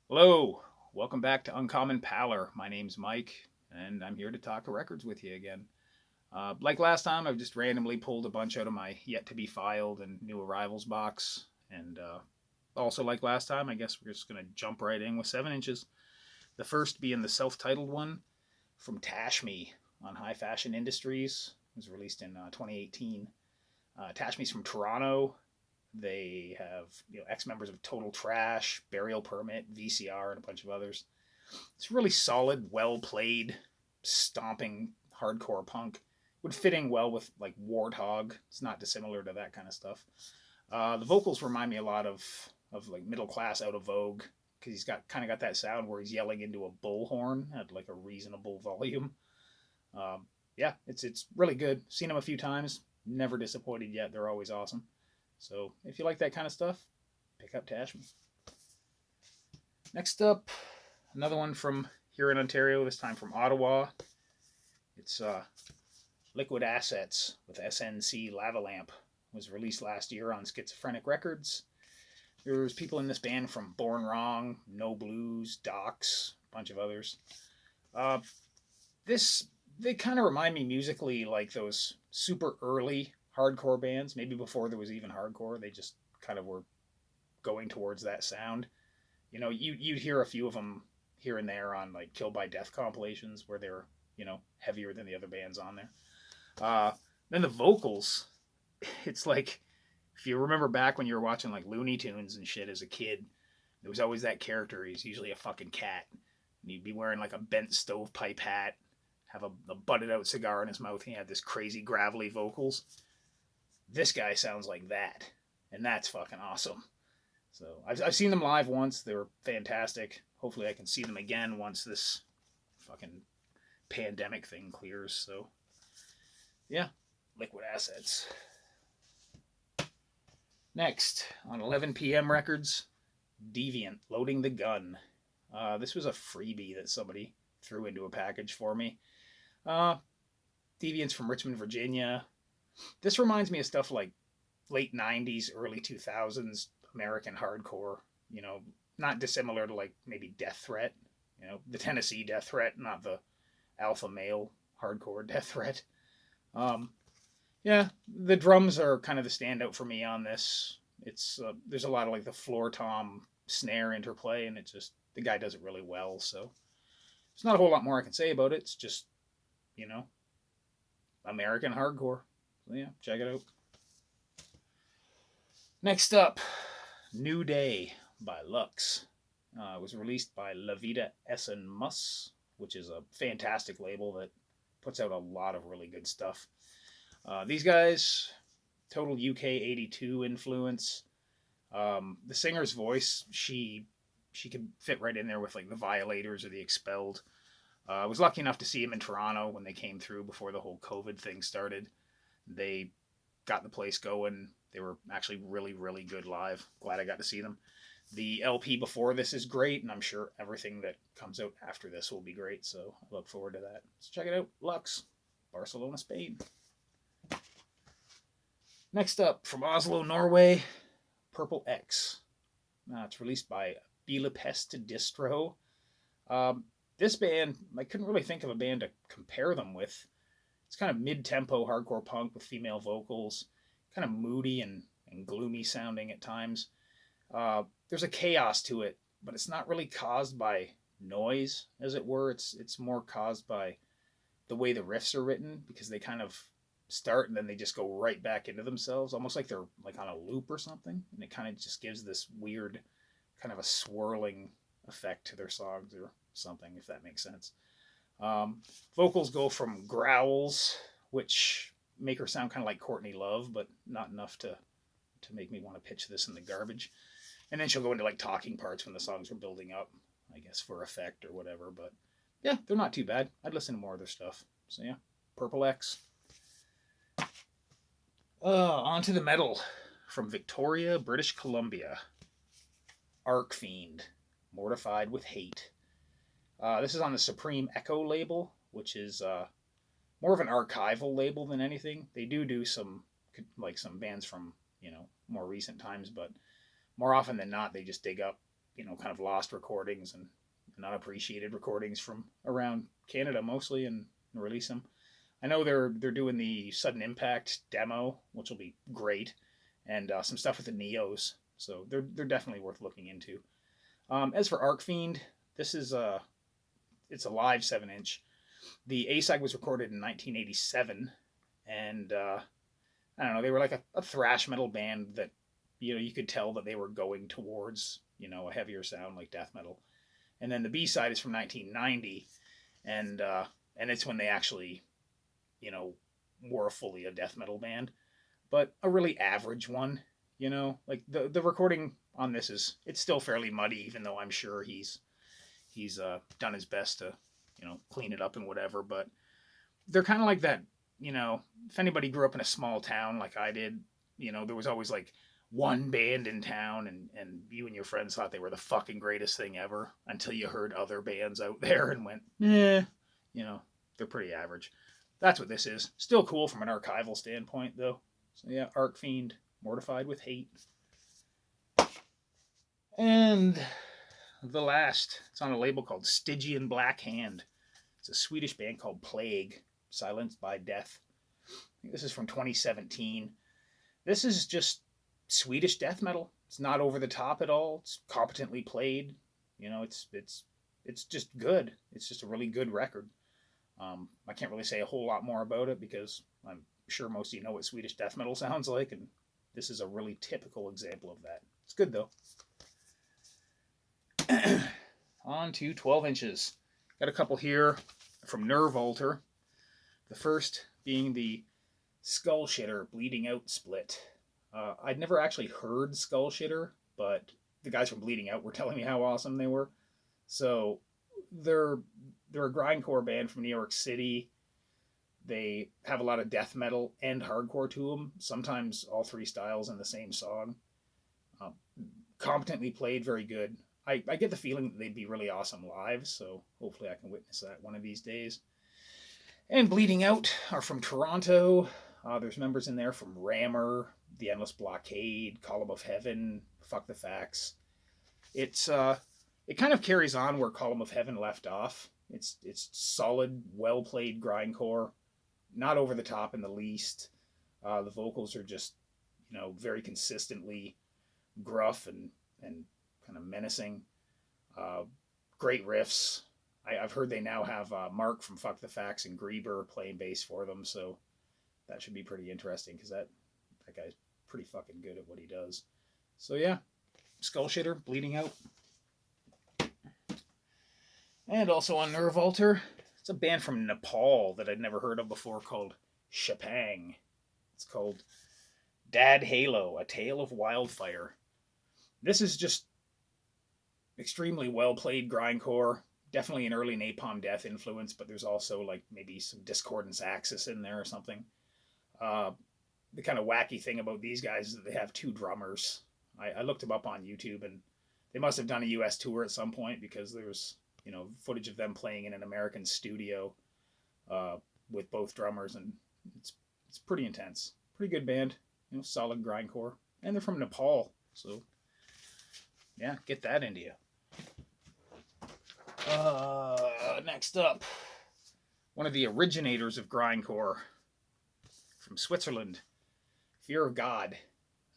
Hello, welcome back to Uncommon Pallor. My name's Mike, and I'm here to talk records with you again. Like last time, I've just randomly pulled a bunch out of my yet to be filed and new arrivals box. And also, like last time, I guess we're just going to jump right in with 7 inches. The first being the self titled one from Tashme on High Fashion Industries. It was released in 2018. Tashme's from Toronto. They have ex members of Total Trash, Burial Permit, VCR, and a bunch of others. It's really solid, well played, stomping hardcore punk. Would fit in well with like Warthog. It's not dissimilar to that kind of stuff. The vocals remind me a lot of like middle class Out of Vogue because he's got kind of got that sound where he's yelling into a bullhorn at like a reasonable volume. Yeah, it's really good. Seen him a few times. Never disappointed yet. They're always awesome. So if you like that kind of stuff, pick up Tashme. Next up, another one from here in Ontario, this time from Ottawa. It's Liquid Assets with SNC Lava Lamp. It was released last year on Schizophrenic Records. There's people in this band from Born Wrong, No Blues, Docs, a bunch of others. Uh, this they kind of remind me musically like those super early hardcore bands. Maybe before there was even hardcore, they just kind of were going towards that sound. You'd hear a few of them here and there on like Kill by Death compilations where they're heavier than the other bands on there. Uh, then the vocals, it's like if you remember back when you were watching like Looney Tunes and shit as a kid, there was always that character. He's usually a fucking cat, and he'd be wearing like a bent stovepipe hat, have a butted out cigar in his mouth, and he had this crazy gravelly vocals. This guy sounds like that, and that's fucking awesome. So I've seen them live once. They were fantastic. Hopefully I can see them again once this fucking pandemic thing clears. So yeah, Liquid Assets. Next on 11 p.m. Records, Deviant, Loading the Gun. This was a freebie that somebody threw into a package for me. Uh, Deviant's from Richmond, Virginia. This reminds me of stuff like late 90s, early 2000s American hardcore, you know, not dissimilar to like maybe Death Threat, the Tennessee Death Threat, not the alpha male hardcore Death Threat. Um, yeah, the drums are kind of the standout for me on this. It's there's a lot of like the floor tom snare interplay, and it just the guy does it really well. So there's not a whole lot more I can say about it. It's just you know American hardcore. So yeah, check it out. Next up, New Day by Lux. It was released by La Vida Essen Mus, which is a fantastic label that puts out a lot of really good stuff. These guys, total UK 82 influence. The singer's voice, she could fit right in there with like the Violators or the Expelled. I was lucky enough to see him in Toronto when they came through before the whole COVID thing started. They got the place going. They were actually really, really good live. Glad I got to see them. The LP before this is great, and I'm sure everything that comes out after this will be great. So I look forward to that. So check it out. Lux, Barcelona, Spain. Next up, from Oslo, Norway, Purple X. It's released by Bilepest Distro. Um, this band, I couldn't really think of a band to compare them with. It's kind of mid-tempo hardcore punk with female vocals, kind of moody and gloomy sounding at times. There's a chaos to it, but it's not really caused by noise, as it were. It's more caused by the way the riffs are written because they kind of start and then they just go right back into themselves, almost like they're like on a loop or something, and it kind of just gives this weird kind of a swirling effect to their songs or something, if that makes sense. Vocals go from growls, which make her sound kind of like Courtney Love, but not enough to make me want to pitch this in the garbage. And then she'll go into like talking parts when the songs are building up, I guess for effect or whatever. But yeah, they're not too bad. I'd listen to more of their stuff. So yeah, Purple X. On to the metal from Victoria, British Columbia. Arcfiend, Mortified with Hate. This is on the Supreme Echo label, which is more of an archival label than anything. They do some like some bands from more recent times, but more often than not, they just dig up kind of lost recordings and unappreciated recordings from around Canada mostly, and release them. I know they're doing the Sudden Impact demo, which will be great, and some stuff with the Neos. So they're definitely worth looking into. As for Arcfiend, this is it's a live 7-inch. The A-side was recorded in 1987, and I don't know, they were like a thrash metal band that, you could tell that they were going towards, a heavier sound like death metal. And then the B-side is from 1990, and it's when they actually, were fully a death metal band, but a really average one, like the recording on this it's still fairly muddy, even though I'm sure he's done his best to, clean it up and whatever, but they're kind of like that, if anybody grew up in a small town like I did, there was always like one band in town, and you and your friends thought they were the fucking greatest thing ever until you heard other bands out there and went, they're pretty average. That's what this is. Still cool from an archival standpoint, though. So yeah, Arcfiend, Mortified with Hate. And the last, it's on a label called Stygian Black Hand. It's a Swedish band called Plague, Silenced by Death. I think this is from 2017. This is just Swedish death metal. It's not over the top at all. It's competently played. It's just good. It's just a really good record. I can't really say a whole lot more about it because I'm sure most of you know what Swedish death metal sounds like, and this is a really typical example of that. It's good though. On to 12 inches. Got a couple here from Nerve Alter. The first being the Skullshitter Bleeding Out split. I'd never actually heard Skullshitter, but the guys from Bleeding Out were telling me how awesome they were. So they're a grindcore band from New York City. They have a lot of death metal and hardcore to them. Sometimes all three styles in the same song. Competently played, very good. I get the feeling that they'd be really awesome live, so hopefully I can witness that one of these days. And Bleeding Out are from Toronto. There's members in there from Rammer, The Endless Blockade, Column of Heaven, Fuck the Facts. It kind of carries on where Column of Heaven left off. It's solid, well-played grindcore, not over the top in the least. The vocals are just, very consistently gruff and kind of menacing. Great riffs. I've heard they now have Mark from Fuck the Facts and Grieber playing bass for them, so that should be pretty interesting because that guy's pretty fucking good at what he does. So yeah, Skullshitter, Bleeding Out. And also on Nerve Alter, it's a band from Nepal that I'd never heard of before called Chepang. It's called Dadhelo, A Tale of Wildfire. This is just extremely well-played grindcore. Definitely an early Napalm Death influence, but there's also like maybe some Discordance Axis in there or something. The kind of wacky thing about these guys is that they have two drummers. I looked them up on YouTube, and they must have done a US tour at some point because there's footage of them playing in an American studio with both drummers, and it's pretty intense. Pretty good band, solid grindcore, and they're from Nepal, so yeah, get that into you. Next up, one of the originators of grindcore from Switzerland, Fear of God.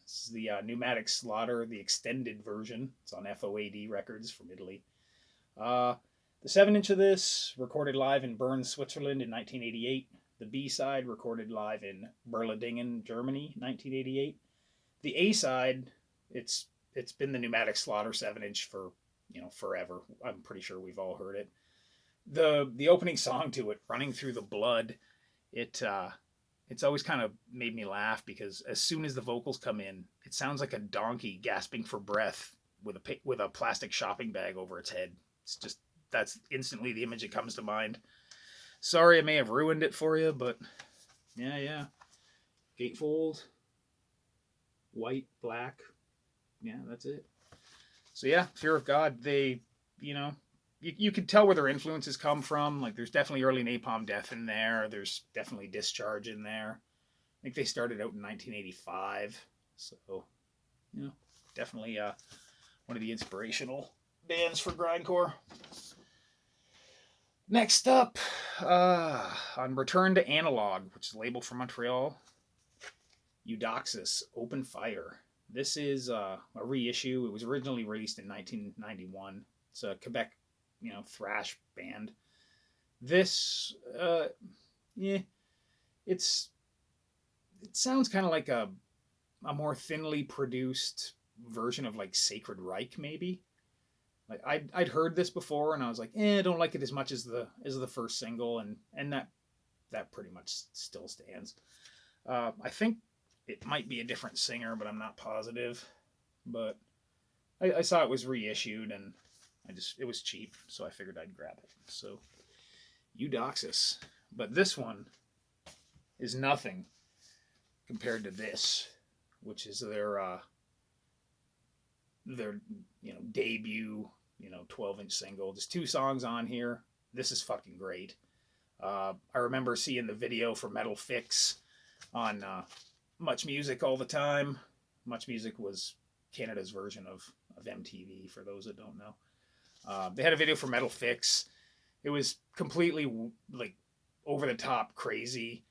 This is the Pneumatic Slaughter, the extended version. It's on FOAD Records from Italy. The 7-inch of this, recorded live in Bern, Switzerland in 1988. The B-side, recorded live in Berladingen, Germany, 1988. The A-side, it's been the Pneumatic Slaughter 7-inch for, forever. I'm pretty sure we've all heard it. The opening song to it, Running Through the Blood, it's always kind of made me laugh because as soon as the vocals come in, it sounds like a donkey gasping for breath with a plastic shopping bag over its head. It's just, that's instantly the image that comes to mind. Sorry I may have ruined it for you, but yeah. Gatefold, white, black. Yeah, that's it. So yeah, Fear of God, they, you can tell where their influences come from. Like, there's definitely early Napalm Death in there. There's definitely Discharge in there. I think they started out in 1985. So, definitely one one of the inspirational bands for grindcore. Next up, on Return to Analog, which is a label from Montreal, Eudoxis, Open Fire. This is a reissue. It was originally released in 1991. It's a Quebec, thrash band. This, it sounds kind of like a more thinly produced version of like Sacred Reich, maybe. Like I'd heard this before, and I was like, I don't like it as much as the first single, and that pretty much still stands. I think it might be a different singer, but I'm not positive. But I saw it was reissued, and it was cheap, so I figured I'd grab it. So Eudoxis, but this one is nothing compared to this, which is their debut, 12-inch single. There's 2 songs on here. This is fucking great. I remember seeing the video for Metal Fix on Much Music all the time. Much Music was Canada's version of MTV, for those that don't know. They had a video for Metal Fix. It was completely like over the top crazy.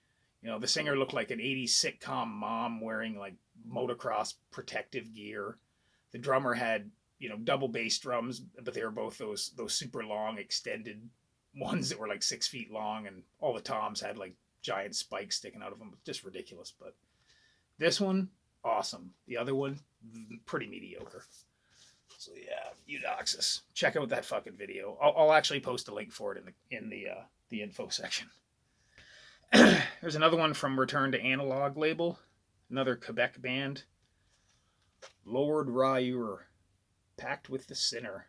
The singer looked like an 80s sitcom mom wearing like motocross protective gear. The drummer had, double bass drums, but they were both those super long extended ones that were like 6 feet long, and all the toms had like giant spikes sticking out of them. Just ridiculous. But this one, awesome. The other one, pretty mediocre. So yeah, Eudoxis. Check out that fucking video. I'll actually post a link for it in the info section. There's another one from Return to Analog label, another Quebec band, Lord Ryur, Pact with the Sinner.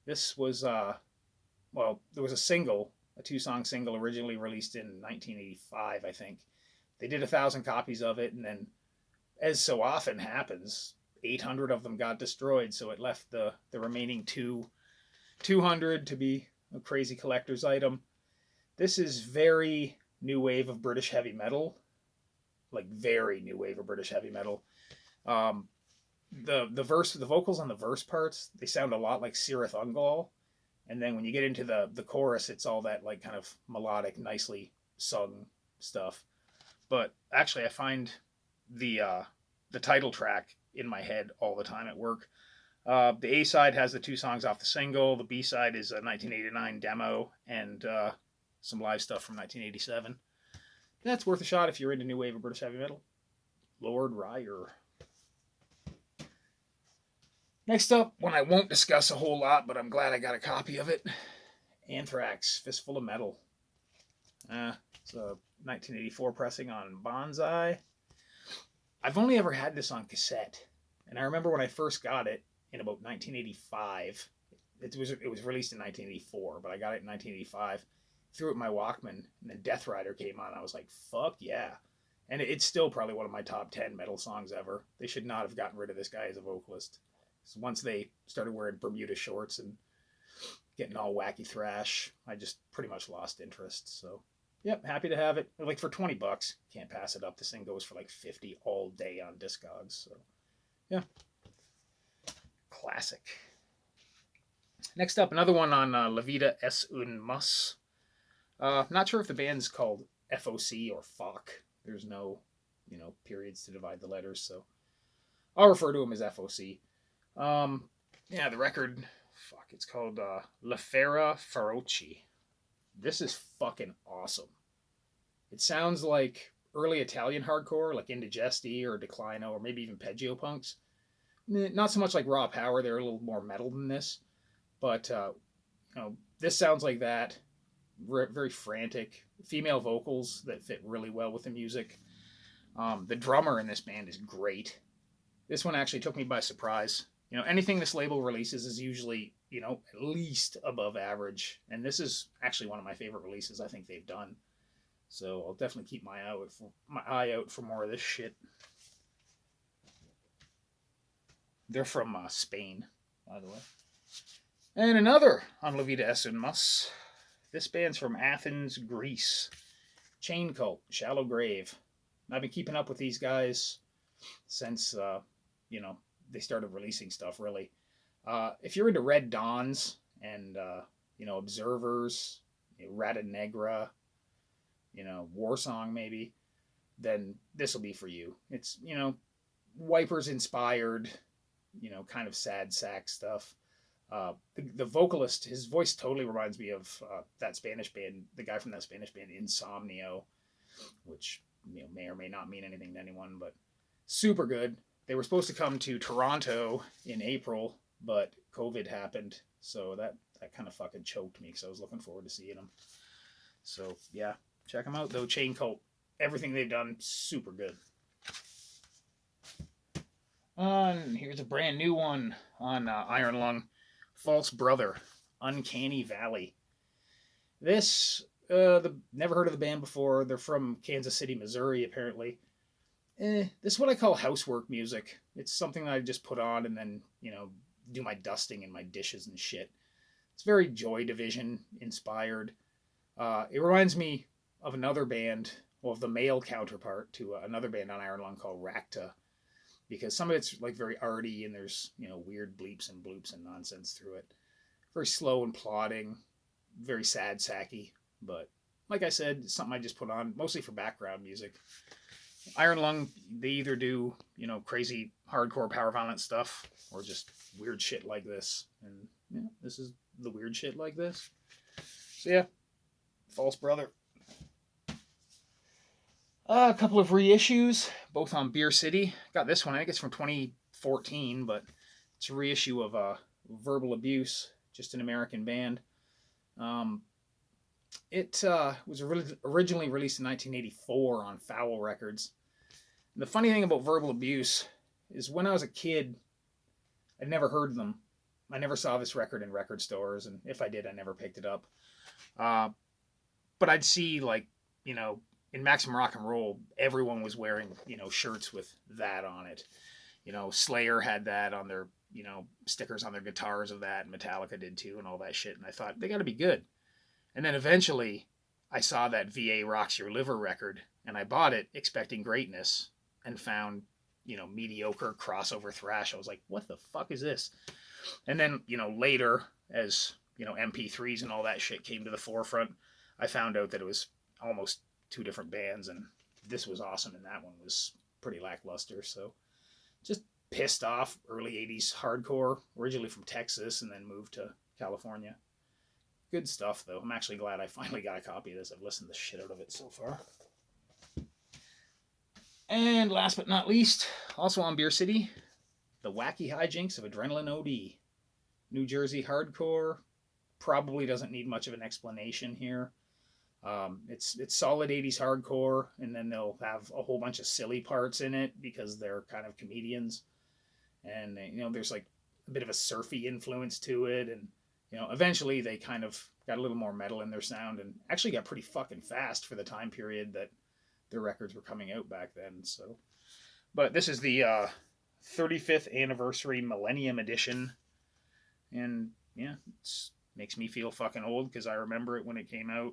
This was there was a 2-song single originally released in 1985, I think. They did 1,000 copies of it, and then, as so often happens, 800 of them got destroyed, so it left the remaining 200 to be a crazy collector's item. This is very new wave of British heavy metal, like very new wave of British heavy metal. The vocals on the verse parts, they sound a lot like Cirith Ungol, and then when you get into the chorus, it's all that like kind of melodic, nicely sung stuff. But actually, I find the title track in my head all the time at work. The A side has the 2 songs off the single. The B side is a 1989 demo and some live stuff from 1987. That's worth a shot if you're into new wave of British heavy metal. Lord Ryur. Next up, one I won't discuss a whole lot, but I'm glad I got a copy of it. Anthrax, Fistful of Metal. It's a 1984 pressing on Bonsai. I've only ever had this on cassette, and I remember when I first got it in about 1985. It was released in 1984, but I got it in 1985. Threw it in my Walkman, and then Death Rider came on. I was like, fuck yeah. And it's still probably one of my top 10 metal songs ever. They should not have gotten rid of this guy as a vocalist. So once they started wearing Bermuda shorts and getting all wacky thrash, I just pretty much lost interest. So, yep, happy to have it. Like for $20, can't pass it up. This thing goes for like $50 all day on Discogs. So, yeah. Classic. Next up, another one on La Vida es un Mus. Not sure if the band's called FOC or FOC. There's no, periods to divide the letters, so I'll refer to them as FOC. The record, it's called La Fera Ferotge. This is fucking awesome. It sounds like early Italian hardcore, like Indigesti or Declino or maybe even Peggio Punks. Not so much like Raw Power, they're a little more metal than this, but this sounds like that. Very frantic, female vocals that fit really well with the music. The drummer in this band is great. This one actually took me by surprise. Anything this label releases is usually, at least above average. And this is actually one of my favorite releases I think they've done. So I'll definitely keep my eye out for more of this shit. They're from Spain, by the way. And another on La Vida es un Mus. This band's from Athens, Greece. Chain Cult, Shallow Grave. I've been keeping up with these guys since, they started releasing stuff, really. If you're into Red Dawns and, Observers, Rata Negra, War Song maybe, then this will be for you. It's, Wipers inspired, kind of sad sack stuff. The vocalist, his voice totally reminds me of that Spanish band, the guy from that Spanish band, Insomnio, which may or may not mean anything to anyone, but super good. They were supposed to come to Toronto in April, but COVID happened, so that kind of fucking choked me because I was looking forward to seeing them. So yeah, check them out though. Chain Cult, everything they've done, super good. Here's a brand new one on Iron Lung. False Brother, Uncanny Valley. This, never heard of the band before. They're from Kansas City, Missouri, apparently. This is what I call housework music. It's something that I just put on and then, do my dusting and my dishes and shit. It's very Joy Division inspired. It reminds me of another band, well, of the male counterpart to another band on Iron Lung called Rakta. Because some of it's like very arty and there's, weird bleeps and bloops and nonsense through it. Very slow and plodding, very sad sacky. But like I said, it's something I just put on mostly for background music. Iron Lung, they either do, crazy hardcore power violence stuff or just weird shit like this. And this is the weird shit like this. So yeah, False Brother. A couple of reissues, both on Beer City. Got this one, I think it's from 2014, but it's a reissue of Verbal Abuse, just an American band. It was originally released in 1984 on Foul Records. And the funny thing about Verbal Abuse is when I was a kid, I'd never heard them. I never saw this record in record stores, and if I did, I never picked it up. But I'd see, in Maximum Rock and Roll, everyone was wearing, shirts with that on it. Slayer had that on their, stickers on their guitars of that, and Metallica did too, and all that shit. And I thought, they gotta be good. And then eventually, I saw that VA Rocks Your Liver record, and I bought it expecting greatness, and found, mediocre crossover thrash. I was like, what the fuck is this? And then, later, as, MP3s and all that shit came to the forefront, I found out that it was almost two different bands, and this was awesome and that one was pretty lackluster. So just pissed off early 80s hardcore, originally from Texas and then moved to California. Good stuff though. I'm actually glad I finally got a copy of this. I've listened to the shit out of it so far. And last but not least, also on Beer City, the Wacky Hi-Jinx of Adrenalin OD. New Jersey hardcore. Probably doesn't need much of an explanation here. It's solid 80s hardcore, and then they'll have a whole bunch of silly parts in it because they're kind of comedians. And, there's like a bit of a surfy influence to it. And, eventually they kind of got a little more metal in their sound and actually got pretty fucking fast for the time period that their records were coming out back then. So, but this is the 35th anniversary Millennium Edition. And yeah, it makes me feel fucking old because I remember it when it came out.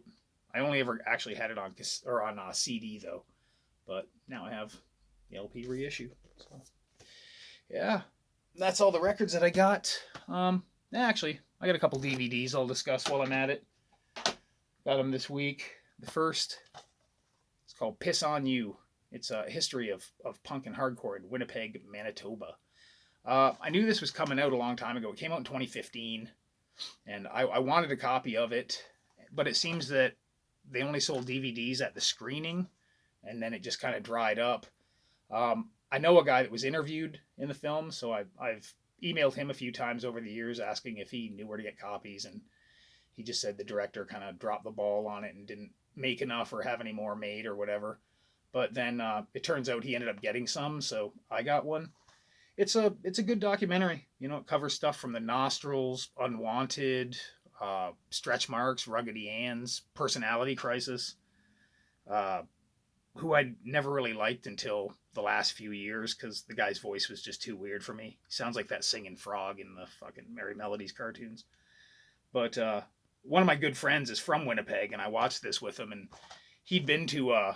I only ever actually had it on CD though, but now I have the LP reissue. So, yeah, that's all the records that I got. Actually, I got a couple DVDs I'll discuss while I'm at it. Got them this week. The first, it's called Piss on You. It's a history of punk and hardcore in Winnipeg, Manitoba. I knew this was coming out a long time ago. It came out in 2015, and I wanted a copy of it, but it seems that they only sold DVDs at the screening, and then it just kind of dried up. I know a guy that was interviewed in the film, so I've emailed him a few times over the years asking if he knew where to get copies, and he just said the director kind of dropped the ball on it and didn't make enough or have any more made or whatever. But then it turns out he ended up getting some, so I got one. It's a good documentary. It covers stuff from the Nostrils, Unwanted, Stretch Marks, Ruggedy Ann's, Personality Crisis, who I never really liked until the last few years because the guy's voice was just too weird for me. He sounds like that singing frog in the fucking Merry Melodies cartoons. But one of my good friends is from Winnipeg, and I watched this with him, and he'd been to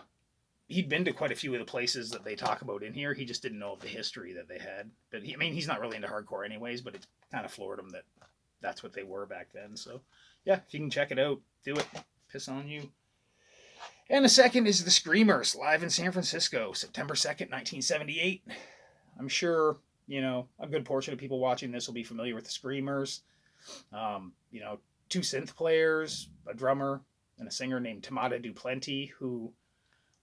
he'd been to quite a few of the places that they talk about in here. He just didn't know of the history that they had. But he's not really into hardcore anyways, but it kind of floored him that that's what they were back then. So yeah, if you can check it out, do it. Piss on you. And the second is the Screamers, live in San Francisco, September 2nd, 1978. I'm sure, a good portion of people watching this will be familiar with the Screamers. 2 synth players, a drummer, and a singer named Tamada Duplanty, who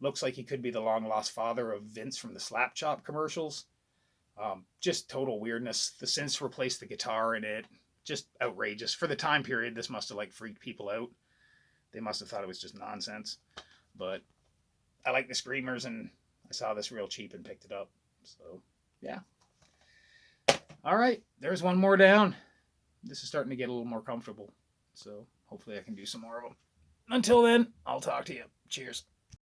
looks like he could be the long-lost father of Vince from the Slap Chop commercials. Just total weirdness. The synths replaced the guitar in it. Just outrageous. For the time period, this must have freaked people out. They must have thought it was just nonsense. But I like the Screamers, and I saw this real cheap and picked it up. So, yeah. All right, there's one more down. This is starting to get a little more comfortable. So hopefully I can do some more of them. Until then, I'll talk to you. Cheers.